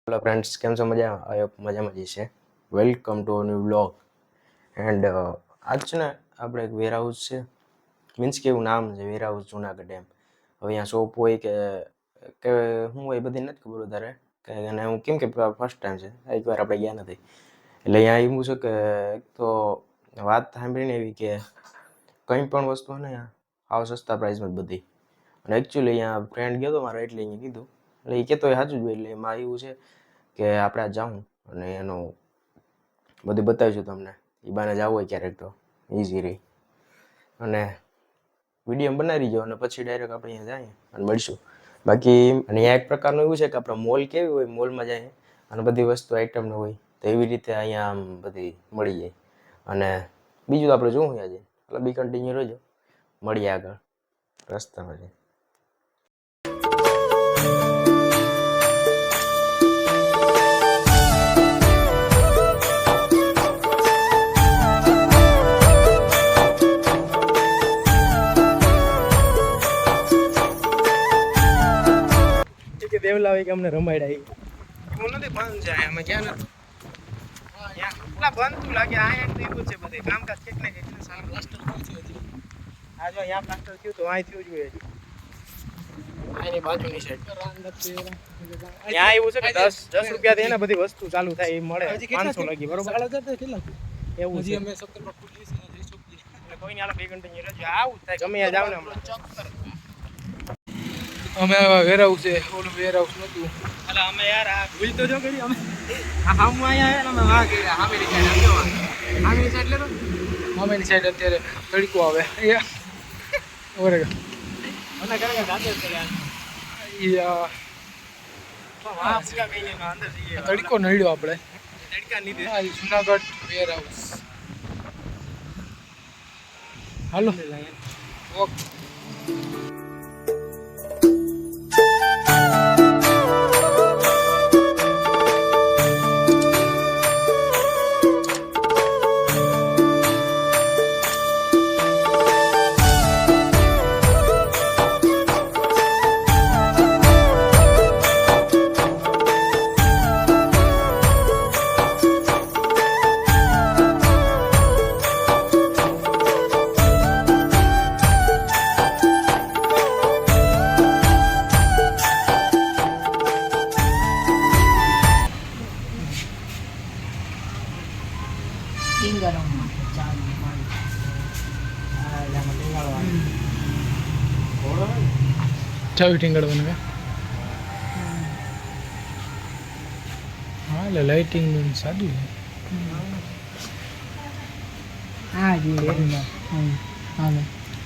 Hello friends, કેમ છો? મજામાં જ છે. Welcome to new blog. And આજ છે ને આપણે એક વેરહાઉસ છે, મીન્સ કે એવું નામ છે વેરહાઉસ જુનાગઢ એમ. હવે અહીંયા શોપ હોય કે શું હોય બધી નથી ખબર વધારે, કે અને હું કેમ કે ફર્સ્ટ ટાઈમ છે, એકવાર આપણે ગયા નથી. એટલે અહીંયા એવું છે કે એક તો વાત સાંભળીને એવી કે કંઈ પણ વસ્તુ ને આવ સસ્તા પ્રાઇસમાં જ બધી. અને એકચ્યુઅલી અહીંયા ફ્રેન્ડ ગયો હતો મારો, એટલે અહીંયા કીધું, એટલે એ કહેતો એ સાચું જ હોય. એટલે એમાં એવું છે કે આપણે જાઉં અને એનું બધું બતાવીશું તમને. એ બાને જવું હોય ક્યારેક તો ઇઝી રહી, અને વિડીયો બનાવી જો અને પછી ડાયરેક્ટ આપણે અહીંયા જઈએ અને મળીશું. બાકી અને અહીંયા એક પ્રકારનું એવું છે કે આપણે મોલ કેવી હોય, મોલમાં જઈએ અને બધી વસ્તુ આઈટમનું હોય, તો એવી રીતે અહીંયા આમ બધી મળી જાય. અને બીજું આપણે જોવું આજે, એટલે બી કન્ટિન્યુ રહેજો, મળીએ આગળ રસ્તામાં જઈએ. દેવલા કે અમને રમાડ્યા એવું નથી, બંધ છે અમે ક્યાં નથી એટલા બંધ તું લાગે. અહીંયા તો એવું છે બધે કામકાજ કંઈક ને કંઈક સારું પ્લાસ્ટર થયું છે હજી. આ જો અહીંયા પ્લાસ્ટર થયું તો અહીં થયું જોઈએ હજી. અહીંની બાજુની સાઈડ ત્યાં એવું છે કે 10 રૂપિયાથી એને બધી વસ્તુ ચાલુ થાય એ મળે. 500 લગી બરોબર એવું છે. અમે કોઈ નહીં, 2 ઘંટા આવું થાય ગમે ત્યાં જાવ ને હમણાં. અમે વેરહાઉસ છે, ઓલું વેરહાઉસ નતું એટલે અમે યાર આ ભૂલ તો જો કરી અમે હામ અહીંયા આવ્યા ને અમે વાહ કર્યા હામેની સાઈડ. હામેની સાઈડ લેતો મામેની સાઈડ અત્યારે તડકો આવે ઓરે મને કરે જાતે જ કર્યા વાહ પૂરા કઈને અંદર જઈએ. તડકો નડ્યો આપણે તડકા લીધે. જુનાગઢ વેરહાઉસ. Hello okay. ચાવી ટીંગાડવાનું કે હા, એટલે લાઇટિંગ સાદું છે.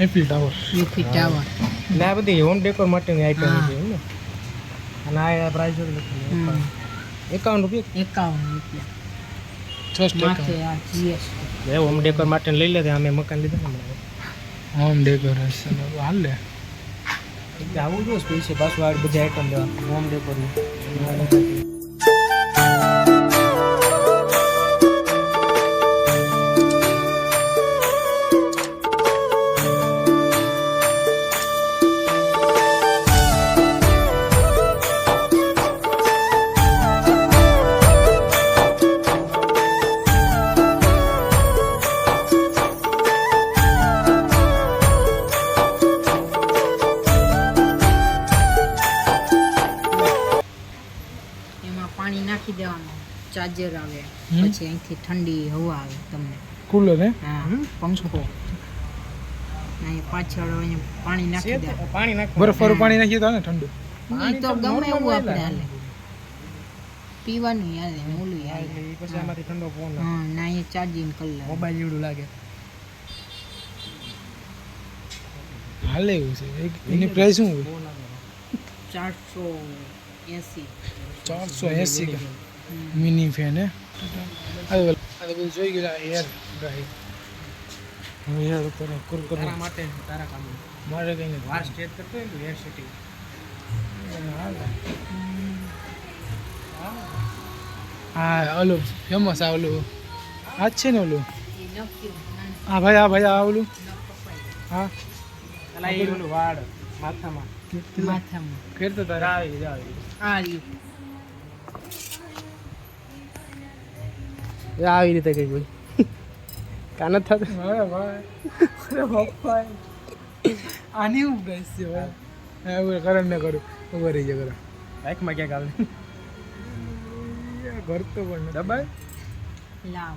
એફિલ ટાવર એટલે આ બધી હોમ ડેકોર માટેની આઈટમ છે એમ ને. અને આ પ્રાઇસ લખી 51 રૂપિયા. 51 હોમ ડેકોર માટે લઈ લે. અમે મકાન લીધા ને હોમ ડેકોરેશન હાલે. આવું જો સ્પેશિયલ પાછું આ બધી આઈટમ લેવા હોમ ડેકોરની. પાણી નાખી દેવાનું, ચાર્જર આવે, પછી અહીંથી ઠંડી હવા આવે તમને. કુલર હે? હા, પંખો. અહીં પાછળ અહીંયા પાણી નાખી દેવાનું. પાણી નાખ, બરફવાળું પાણી નાખીએ તો ને ઠંડુ. પાણી તો ગમે એવું આપણે હાલે, પીવાનું હાલે, ઓલું હાલે. પછી આમાંથી ઠંડો ફોન. હા, ના અહીંયા ચાર્જિંગ કરી લે. મોબાઈલ જેવડું લાગે. હાલે એવું છે. એની પ્રાઇસ શું હોય? 480 મિની ફેન હે. આ બધું જોઈ ગયેલા એર ડ્રાય. હવે યાર ઉપર કુરકુર તારા માટે તારા કામ મારે કઈ નથી. વાર સ્ટેજ કરતો હોય તો એર સેટિંગ હા, ઓલું ફેમસ આ ઓલું આ જ છે ને ઓલું. હા ભાઈ આ ઓલું. હા અલા એ ઓલું વાળ માથામાં માથામાં ફેરતો તારે આ એ આવી રીતે કઈ બોલ કાન જ થતું અરે ભાઈ અરે બાપા આની હું પ્રાઇસ છે ભાઈ હા એવું કરણ ને કરું ઉભા રહી જાય કરણ બાઇકમાં ક્યાંક આવે ઘર તો પણ નથી. દબાય લાવ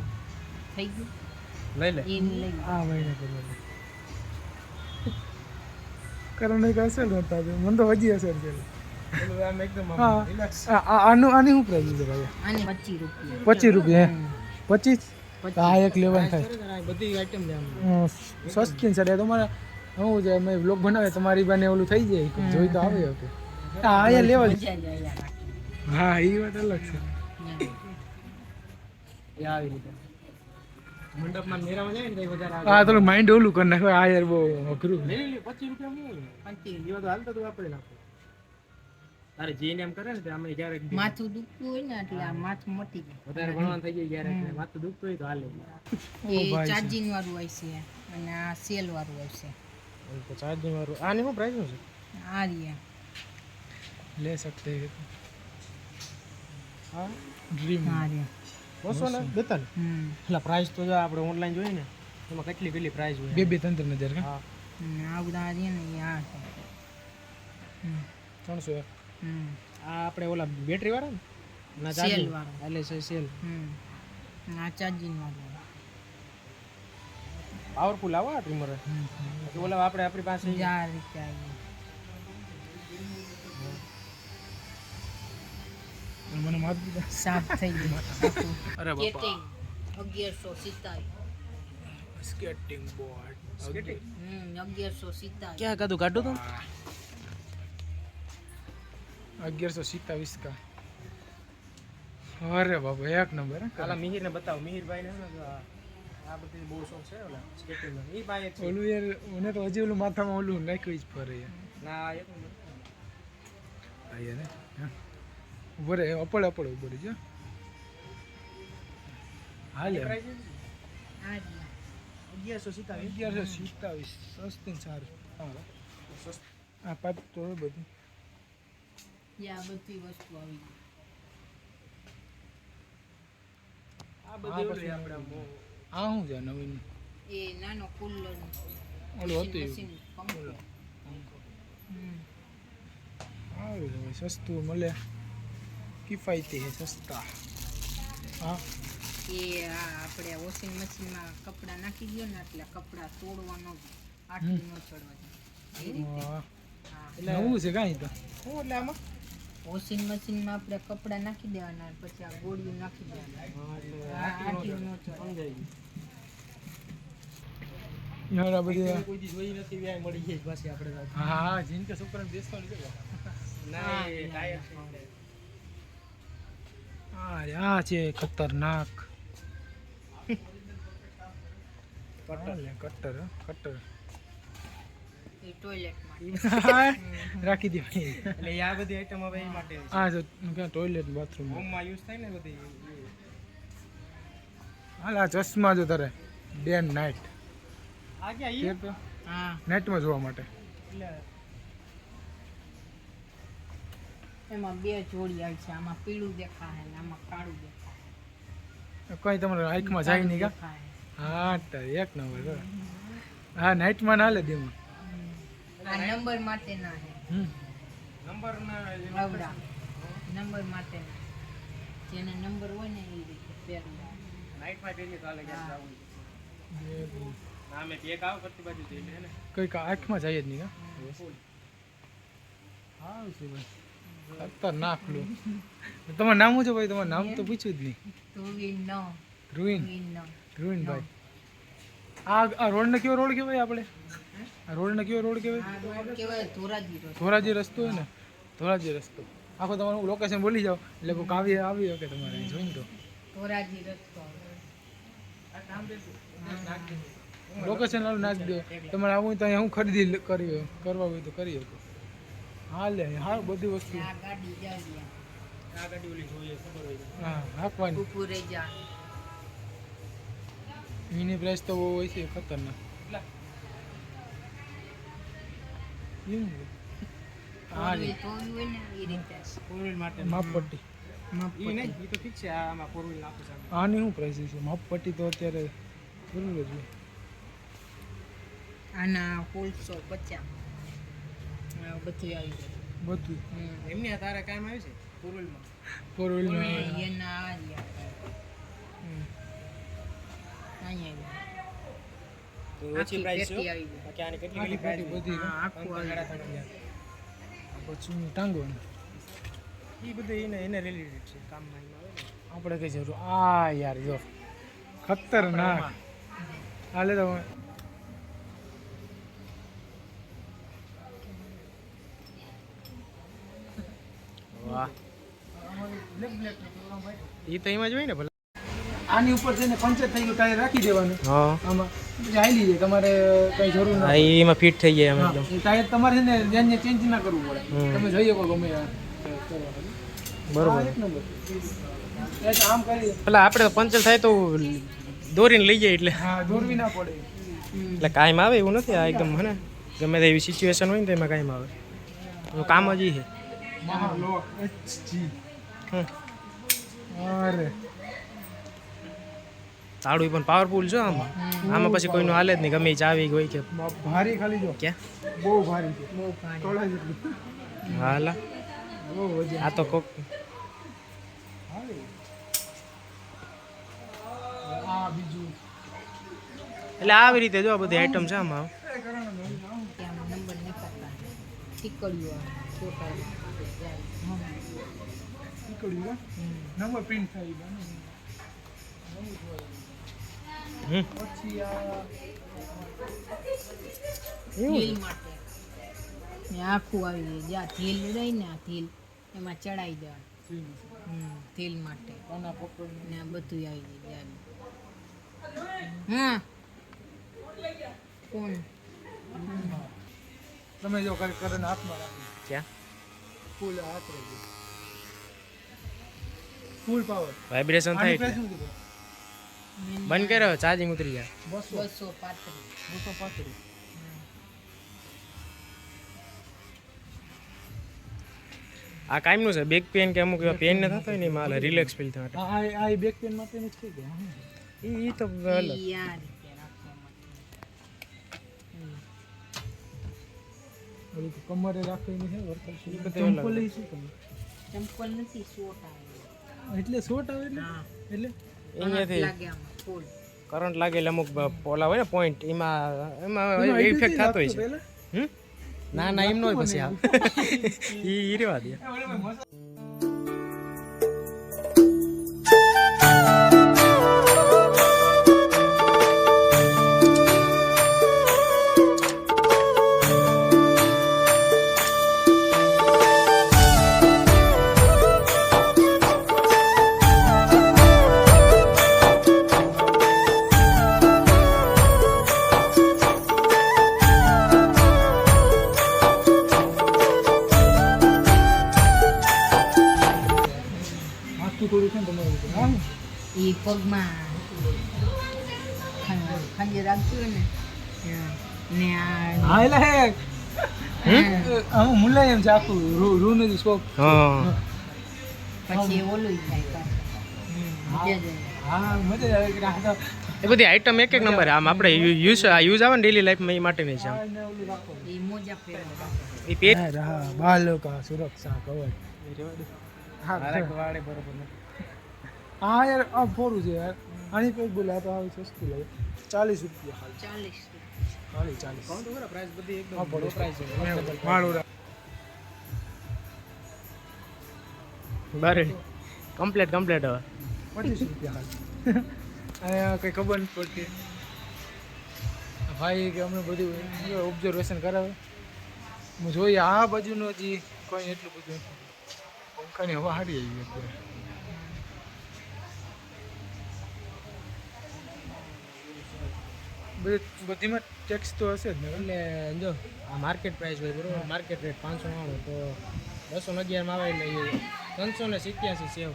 થઈ ગયું લઈ લે એને લઈ આ ભાઈને કરવા કરણ એક અસર નતા મને તો હજી અસર છે પેલું આમ એકદમ હા રિલેક્સ આની શું પ્રાઇસ છે ભાઈ આને 25 રૂપિયા 25 રૂપિયા 25 હા એક લેવાનું થાય બધી આઈટમ લે આમ સસ્તી છે એટલે તમારે શું છે મેં બ્લોગ બનાવે તમારી બાને ઓલું થઈ જાય જોઈ તો આવે ઓકે હા અહીંયા લેવલ મજા જ આયા રાખી હા એ વાત અલગ છે એ આવી રીતે મંડપમાં મેરામાં જાય ને કઈ વધારે આવે હા થોડું માઇન્ડ ઓલું કરી નાખો આ યાર બહુ અઘરું લે લે 25 રૂપિયા શું એવા તો હાલતા તું આપણે નાખો તારે જીને એમ કરે ને તે અમે ક્યારેક માથું દુખતું હોય ને એટલે આ માથું મટી જાય વધારે ભણવાનું થઈ જાય ક્યારેક એટલે માથું દુખતું હોય તો હાલે એ ચાર્જિંગ વાળું હોય છે અને આ સેલ વાળું હોય છે તો ચાર્જિંગ વાળું આની શું પ્રાઇસ છે આ રહ્યા ले सकते हैं હા ड्रीम આ રહ્યા બસો ને બેતા ને એટલે પ્રાઇસ તો જો આપણે ઓનલાઈન જોઈએ ને એમાં કેટલી પ્રાઇસ હોય બે બે ત્રણ ત્રણ હજાર હા આ બધા રહ્યા ને એ આ છે 300 આ આપણે ઓલા બેટરી વાળા ને ના સેલ ચાર્જિંગ વાળું એટલે છે સેલ આ ચાર્જિંગ વાળું પાવરફુલ આવો આ ટ્રીમર ઓલા આપણે આપણી પાસે 1000 રૂપિયા મને માર દીધા સાફ થઈ ગયું અરે કેટિંગ 1127 સ્કેટિંગ બોર્ડ 1127 ક્યાં કાધું કાઢો તો 1127 का अरे बाबा एक नंबर है કાલા મિહિરને બતાવો મિહિરભાઈને હે ને આ બધી બહુ શોખ છે ઓલા સ્કેટિંગ નો ઈ ભાઈ છે ઓલું યાર મને તો હજી ઓલું માથામાં ઓલું નાખ્યું જ ફરે યાર ના એ તો આ યાર ઉભો રે અપડ ઉભો રહી જા હાલે આ રહ્યા 1127 1127 સસ્તું સારું હા આ પાપ તો બધું આ બધી વસ્તુ આવી ગઈ આ બધી ઓલી આપણે આ શું છે નવીન એ નાનો કુલર ઓલું હતું એવું. પંખો સારું છે ભાઈ સસ્તું મળે કિફાયતી છે સસ્તા હા એ આ આપણે વોશિંગ મશીનમાં કપડાં નાખી દો ને એટલે કપડાં તોડવાનો આટલું ન ચડવા દે એ રીતે વાહ. હા નવું છે કાંઈ તો શું એટલે આમાં વોશિંગ મશીનમાં આપણે કપડાં નાખી દેવાના પછી આ ગોળીઓ નાખી દેવાના આટલું ન ચડે સમજાય યાર આ બધી કોઈ દી જોઈ નથી વ્યાય મળી જાય પાછી આપણે હા હા જીનકે છોકરાને બેસવાનું છે ના એ ટાયર છે આ છે ખતરનાક કટર કટર એ ટોયલેટમાં રાખી દે ભાઈ એટલે આ બધી આઈટમ હવે એ માટે છે હા જો ટોયલેટ બાથરૂમ હોમમાં યુઝ થાય ને બધી હાલ આ ચશ્મા જો તારે ડે એન્ડ નાઇટ આ ક્યાં ઈ તો હા નાઇટમાં જોવા માટે એટલે એમાં બે જોડી આવી છે આમાં પીળું દેખાય ને આમાં કાળું દેખાય કઈ તમારે આંખમાં જાય નહીં કા દેખાય. હા તારે એક નંબર હા નાઇટમાં ના લે દેમાં આ નંબર માટે ના હે નંબર ના આવડા નંબર માટે ના જેને નંબર હોય ને એ રીતે પહેરવું નાઈટમાં પહેરીએ તો હાલે ક્યાં જવું ના મેં પેક આવ કરતી બાજુ જઈ લે ને કઈ આંખમાં જાય જ નહીં કા હા છે ભાઈ ખતરનાક લો તમારું નામ શું છે ભાઈ તમારું નામ તો પૂછ્યું જ નહીં ધોવી ન રૂઈન ન રૂઈન ભાઈ આ રોડને કયો રોડ કહેવાય આપણે આ રોડને કયો રોડ કહેવાય આ રોડ કહેવાય ધોરાજી રોડ ધોરાજી રસ્તો હોય ને ધોરાજી રસ્તો આખો તમારું લોકેશન બોલી જાઓ એટલે કોઈ આવી શકે તમારે અહીં જોઈને તો ધોરાજી રસ્તો લોકેશન વાળું નાખી દો તમારે આવું હોય તો અહીંયા હું ખરીદી કરવા હોય તો કરી શકો હા લે હા બધી વસ્તુ આ ગાડી જાય આ ગાડી ઓલી જોઈએ ખબર હોય તો. હા હાંકવાની ઉભું રહી જા એની પ્રાઇસ તો બહુ હોય છે ખતરનાક એમ હા ધોવી હોય ને એ રીતે ફોર વ્હીલ માટે માપપટ્ટી ઈ નહીં ઈ તો ઠીક છે આમાં ફોર વ્હીલ નાખું છે આની શું પ્રાઇસ છે માપપટ્ટી તો અત્યારે જરૂર જ છે આના 1650 બધું આવી જાય બધું એમને તારે કામ આવ્યું છે ફોર વ્હીલમાં ફોર વ્હીલમાં એના આ રહ્યા અહીંયા તો ઓછી પ્રાઇસ છે આવી જાય બાકી આની કેટલી આટલી કેટલી બધી પ્રાઇસ બધી આખું આવી જાય પછી ટાંગવાનું ઈ બધું એને રિલેટેડ છે કામમાં એમાં આવે ને આપણે કઈ જરૂર આ યાર જો ખતરનાક હાલે તો વાહ ઈ તો એમાં જ હોય ને ભલે આની ઉપર છે ને પંચર થઈ ગયું ટાયર રાખી દેવાનું હા આમાં પછી હાલી જાય તમારે કઈ જરૂર ના એમાં ફિટ થઈ જાય એમ એ ટાયર તમારે છે ને જ્યાં ચેન્જ ના કરવું પડે તમે જઈ શકો ગમે બરોબર એક નંબર આમ કરી પેલા આપણે પંચર થાય તો દોરીને લઈ જાય એટલે હા દોરવી ના પડે એટલે કાયમ આવે એવું નથી આ એકદમ હે ને ગમે તે એવી સિચ્યુએશન હોય ને તો એમાં કાયમ આવે એનું કામ જ ઈ છે મહાલોક HG હમ. અરે તાળું પણ પાવરફુલ છે આમાં આમાં પછી કોઈનું હાલે જ નહીં ગમે એ ચાવી હોય કે ભારી ખાલી જો ક્યાં બહુ ભારી છે બહુ ભારે થોડા જેટલું હાલા બહુ વજન આ તો કોક હાલે આ બીજું એટલે આવી રીતે જો આ બધી આઈટમ છે આમાં ત્યાં નંબર નીકળતા ટીકડીઓ છોટા નીકળ્યું નંબર પ્રિન્ટ થઈ ગયા હમ. પછી આ ધીલ માટે ને આખું આવી જાય જ્યાં ધીલ રહી ને આ ધીલ એમાં ચડાઈ દેવાનું ધીલ માટે આના પકડ ને આ બધું આવી જાય હા કોણ તમે જો કરીને હાથમાં રાખી ક્યાં ફૂલ હાથ રહી ફૂલ પાવર વાઇબ્રેશન થાય આની એટલે પ્રાઇસ શું કીધું બંધ કર્યો ચાર્જિંગ ઉતરી જાય 235 આ કાયમનું છે બેક પેન કે અમુક એવા પેન ન થતા હોય ને એમાં રિલેક્સ ફીલ થાય આ આ બેક પેન માટેનું જ થઈ ગયા ઈ તો અલગ ઈ આ રીતે રાખવા માટે ઓલી તો કમરે રાખીને છે વર્કર છે બધું અલગ. ચંપલ શું તમે ચંપલ નથી શોટ આવે એટલે શોર્ટ આવે એટલે હા એટલે અહીંયાથી લાગે આમાં ફૂલ કરંટ લાગે એટલે અમુક ઓલા હોય ને પોઈન્ટ એમાં એમાં ઇફેક્ટ થતો હોય છે પહેલા હમ? ના ના એમ ન હોય પછી આ ઈ રેવા દે હાથું થોડું છે ને તમારું તો. હા એ પગમાં ખંજર રાખજો ને ને આ હા એટલે હે મુલાયમ છે આખું રૂ નથી સોપ હા પછી ઓલું થાય પાછું. મજા જ આવે. હા મજા આવે કે આ તો એ બધી આઈટમ એક એક નંબર આમ આપણે યુઝ આવે ને ડેલી લાઈફમાં એ માટે નહીં છે આમ. આ ને ઓલું રાખો એ મોજા પહેરવા એ પેજ હા બાળકા સુરક્ષા કવચ હા વાળે બરોબર હા યાર આ ફોરું છે યાર આની કોઈ બોલે આ તો આવે સસ્તું લાગે 40 રૂપિયા ખાલી 40 40 તો ખરા પ્રાઇસ બધી એકદમ હા, લો પ્રાઇસ છે માળું બરે કમ્પ્લીટ હવે 25 રૂપિયા ખાલી અહીંયા કંઈ ખબર નથી પડતી આ ભાઈ કે અમને બધું ઓબ્ઝર્વેશન કરાવે હું જોઈએ આ બાજુનો હજી કોઈ એટલું બધું નથી. પંખાની હવા સારી આવી અત્યારે બધીમાં ટેક્સ તો હશે જ ને એટલે જો આ માર્કેટ પ્રાઇસ હોય બરોબર માર્કેટ રેટ 599 તો 211 માં આવે એટલે 387 સેવ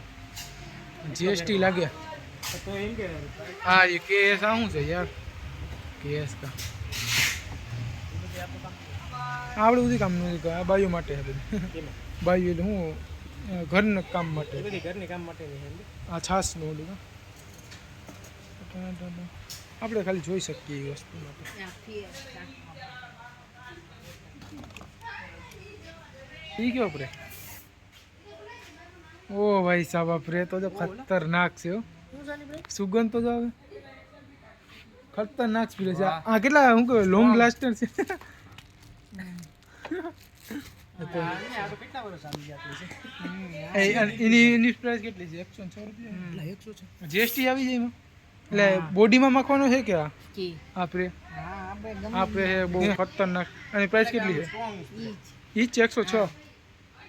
જીએસટી લાગે તો એમ કે હા એ કેસ આ શું છે યાર કેસ કા આપણે બધી કામ નથી આ બાયુ માટે છે બધું બાયુ એટલે હું ઘરના કામ માટે એ બધી ઘરની કામ માટેની છે આ છાશનું ઓલું આપણે ખાલી જોઈ શકીએ એ વસ્તુ માટે આ ફિયા એ કેવો પ્રે ઓ ભાઈ સાહેબ આ પ્રે તો જો ખતરનાક છે હો. સુગંધ તો જો આવે ખતરનાક સ્પ્રે છે આ કેટલા શું કહે લોંગ લાસ્ટર છે કેટલા વર્ષ આવી ગયા છે એની પ્રાઇસ કેટલી છે 106 રૂપિયા 106 જીએસટી આવી જાય એમાં એટલે બોડીમાં માખવાનો છે કે આ કી આપણે હા આપણે આપણે છે બહુ ખતરનાક અને પ્રાઇસ કેટલી છે ઈચ 106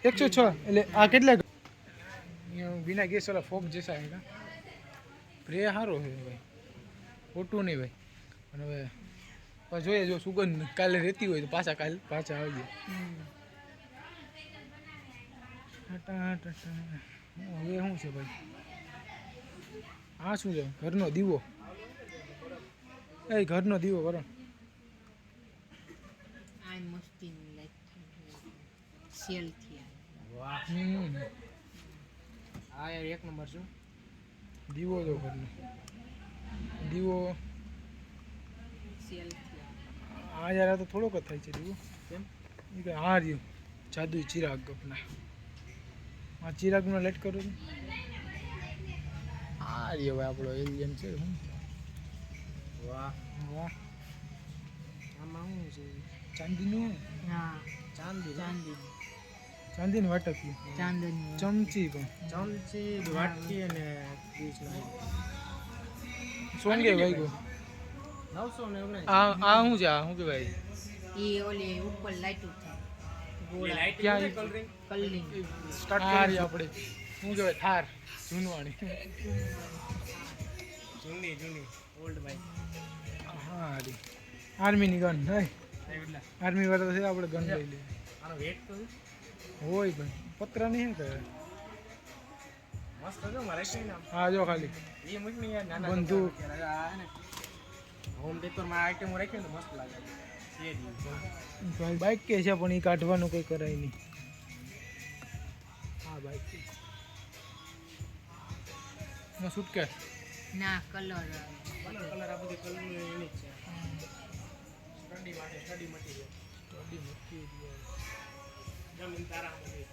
એટલે આ કેટલા बिना गैस वाला फोक जैसा है ना प्रे हारो है भाई ખોટું નહીં ભાઈ અને હવે પાછું જોઈએ જો સુગંધ કાલે રહેતી હોય તો પાછા આવી જાય હવે શું છે ભાઈ આ શું છે ઘરનો દીવો એ ઘરનો દીવો કરો આ મસ્તી લાઈક સેલ થી વાહ આ યાર એક નંબર છે દીવો જો ઘરનો દીવો સેલ થી આ યાર આ તો થોડોક જ થાય છે દીવો કેમ એ કે આ રહ્યું જાદુ ચિરાગ આપના આ ચિરાગનો લાઈટ કરો છો આ રહ્યો ભાઈ આપણો એલિયન છે શું વાહ વાહ આમાં શું છે ચાંદીનું હા ચાંદી ચાંદીની વાટકી ચાંદની ચમચી પણ ચમચી વાટકી અને પીસ સોંગે વાગ્યો 919 આ શું છે આ શું કહેવાય એ ઓલી ઉપર લાઈટ ઉઠે ક્યાં કલરિંગ સ્ટાર્ટ કરી આપણે શું કહેવાય થાર જૂનવાણી જૂની ઓલ્ડ બાઈક હા રી આર્મીની ગન નહીં આર્મી વાળા છે આપણે ગન લઈ લઈએ આનો વેટ તો હોય ભાઈ પતરા નહીં કે મસ્ત હતો મારે કઈ નામ હા જો ખાલી એ મૂકની યાર નાના બંદૂક હોમ ડેકોરમાં આઈટમ રાખી ને મસ્ત લાગે છે ભાઈ બાઇક કે છે પણ એ કાઢવાનું કંઈ કરાય નહીં હા બાઇક ના છૂટકે ના કલર કલર આ બધી કલર એની જ છે સ્ટડી મટીરિયલ જમીન તારા બધી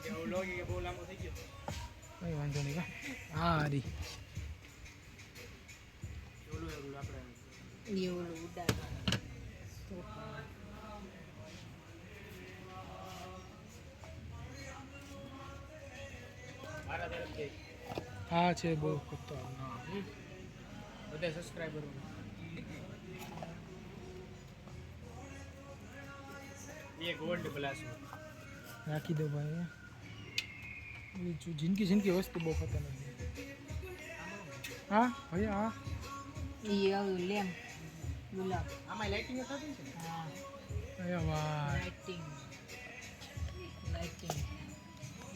એવું લોગી કે બહુ લાંબો થઈ ગયો કંઈ વાંધો નહીં હા રી ઓલું આપણે એ ઓલું ઉડાડવાનું મારા તરફથી હા છે બહુ ખતરનાક બધા સબસ્ક્રાઈબરો ये गोल्ड प्लस રાખી દો ભાઈ જિંદગી વસ્તુ બહુ ખતરનાક છે હા ભાઈ હા એ આવ્યું લેમ્પ ગુલાબ આમાં લાઇટિંગ થતી છે હા અરે વાહ લાઇટિંગ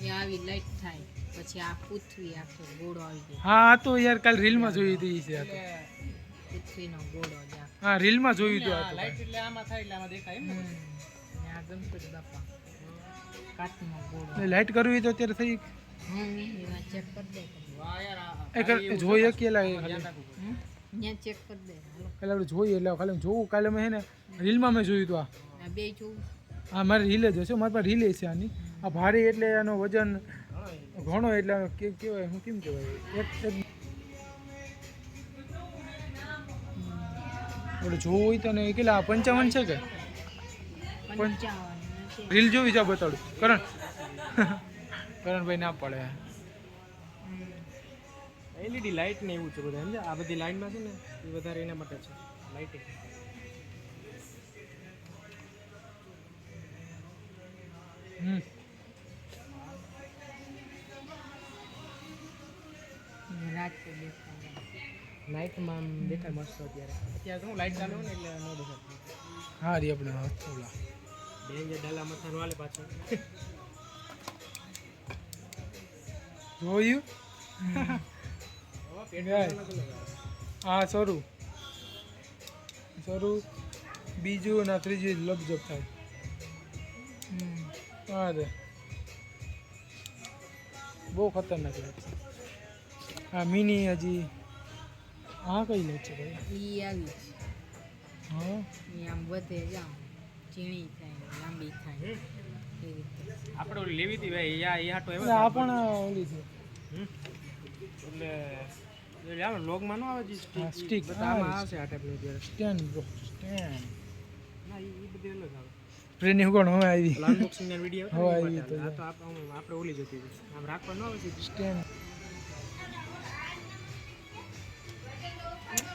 એ આવી લાઈટ થાય પછી આ પૃથ્વી આખો ગોળો આવી જાય હા આ તો યાર કાલ રીલમાં જોઈ હતી છે આ તો પૃથ્વીનો ગોળો જ આ હા રીલમાં જોયું હતું આ તો લાઇટ એટલે આમાં થાય એટલે આમાં દેખાય એમ ને ને આ ગણપતિ બાપા કાચનો ગોળો લાઈટ કરવી હોય તો અત્યારે થઈ એમાં ચેક કરી દે વાહ યાર એક જોઈ અકેલા ત્યાં ચેક કરી દે હાલો કાલે આપણે જોઈએ એટલે ખાલી જોવું કાલે મેં હે ને રીલમાં મેં જોયું હતું આ બે જોવું આ મારી રીલ જ હશે મારી પાસે રીલ છે આની આ ભારે એટલે એનો વજન ઘણો એટલે કહેવાય હું કેમ કહેવાય એક ઓલું જોવું હોય તો ને કેટલા 55 છે કે 55 રીલ જોવી જા બતાડું કરણભાઈ ના પડે એલઈડી લાઇટ ને એવું છે બધા સમજે આ બધી લાઇનમાં છે ને એ વધારે એના માટે છે લાઇટિંગ રાત તો દેખાય નાઇટમાં દેખાય મસ્ત અત્યારે શું લાઇટ ચાલુ ને એટલે ન દેખાય હા રી આપણે ઓલા ડેન્જર ડાલા મથાનો હાલે પાછળ જોયું હા શરૂ બીજું અને ત્રીજું લપજપ થાય હા રે બહુ ખતરનાક લાઈટ છે. આ મિની હજી આ કઈ લાઈટ છે ભાઈ? ઈ આવી હા ઈ આમ વધે જામ ઝીણી થાય લાંબી થાય એ રીતે. આપણે ઓલી લેવી હતી ભાઈ યા હાટો એટલે આ પણ ઓલી છે એટલે એટલે આમ લોગમાં ન આવે જે હા, સ્ટીક stick. બધામાં હા, આવશે આ ટાઈપનું અત્યારે સ્ટેન્ડ બ્રો સ્ટેન્ડ ના એ બધી અલગ આવે ટ્રેનિંગ હું કોણ હવે આવી અનબોક્સિંગ ના વિડિયો હવે આવી તો આ તો આપણે ઓલી જતી હતી આમ રાખવા ન આવે સીધી સ્ટેન્ડ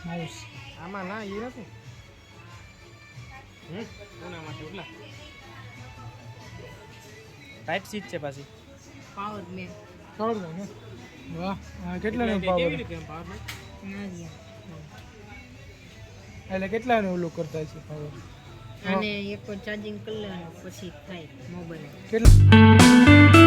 માઉસ આમાં ના એ નથી કોના માટે ઓલા ટાઈપ સીટ છે પાછી પાવર બેંક પાવર બેંક ને વાહ આ કેટલાનો કેવી પાવર રીતે એમ પાવર ના ગયા એટલે કેટલાનો ઓલું કરતા છે પાવર અને એક ચાર્જિંગ કરી લેવાનું પછી થાય મોબાઈલ. કેટલા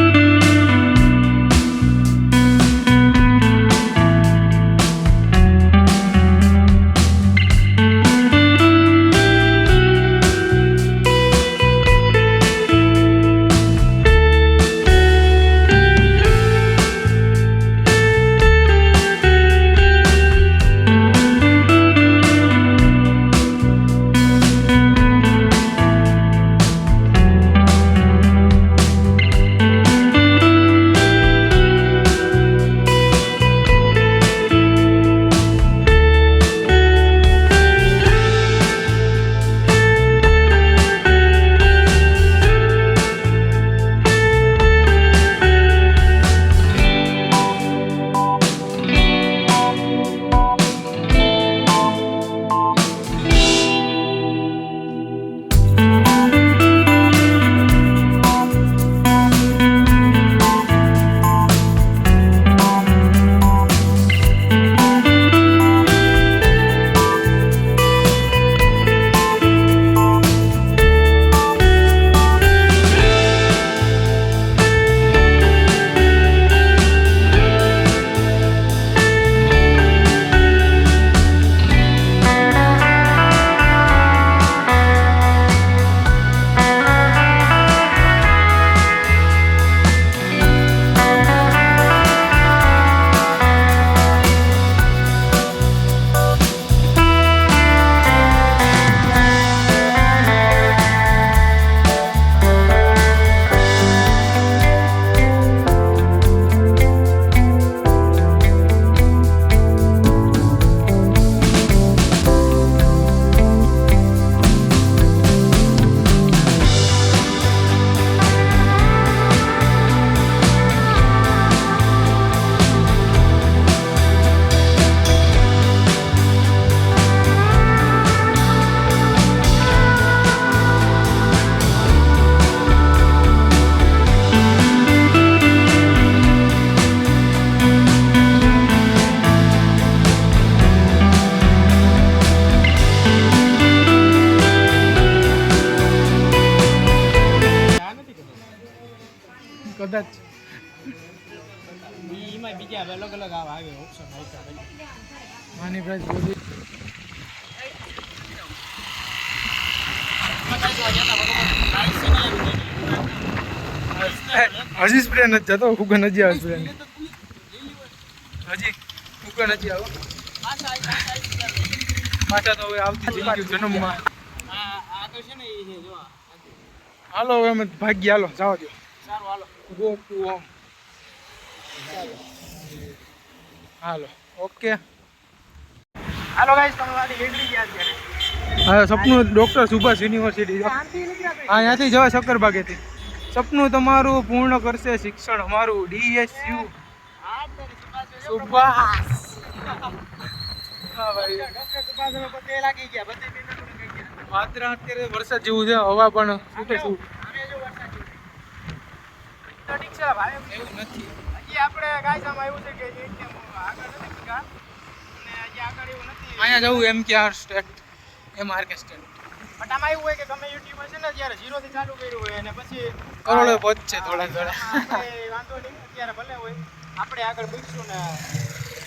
કદાચ એમાં બીજા અલગ અલગ આવે ઓપ્શન આવતા આની પ્રાઇસ બધી હજી સ્પ્રે નથી જતો ફૂગન હજી આવે સ્પ્રે હજી ફૂગન હજી આવે પાછા તો હવે આવતી થઈ ગયું જન્મમાં આ તો છે ને એ છે જો હાલો હવે અમે ભાગ્ય હાલો જવા દો સારું હાલો ગો ટુ હોમ હાલો ઓકે હાલો ગાઈસ તમે વાડી નીકળી ગયા અત્યારે હા સપનું ડૉક્ટર સુભાષ યુનિવર્સિટી અહીંયાથી જવાય શક્કરબાગેથી સપનું તમારું પૂર્ણ કરશે શિક્ષણ અમારું DSU સુભાષ હા ભાઈ લાગી ગયા બધી માત્ર અત્યારે વરસાદ જેવું છે હવા પણ છૂટે શું ઠીક છે ભાઈ એવું નથી હજી આપણે ગાઈસ આમાં એવું છે કે આગળ નથી ગયા અને હજી આગળ એવું નથી અહીંયા જવું MKR state MRK state but આમાં એવું હોય કે ગમે યુટ્યુબર છે ને ત્યારે 0 થી ચાલુ કર્યું હોય અને પછી કરોડે પહોંચશે થોડા થોડા આપણે વાંધો નહીં અત્યારે ભલે હોય આપણે આગળ પૂછશું ને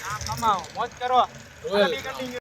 આ કમાઓ મોજ કરો રોયલ. કન્ટિન્યુ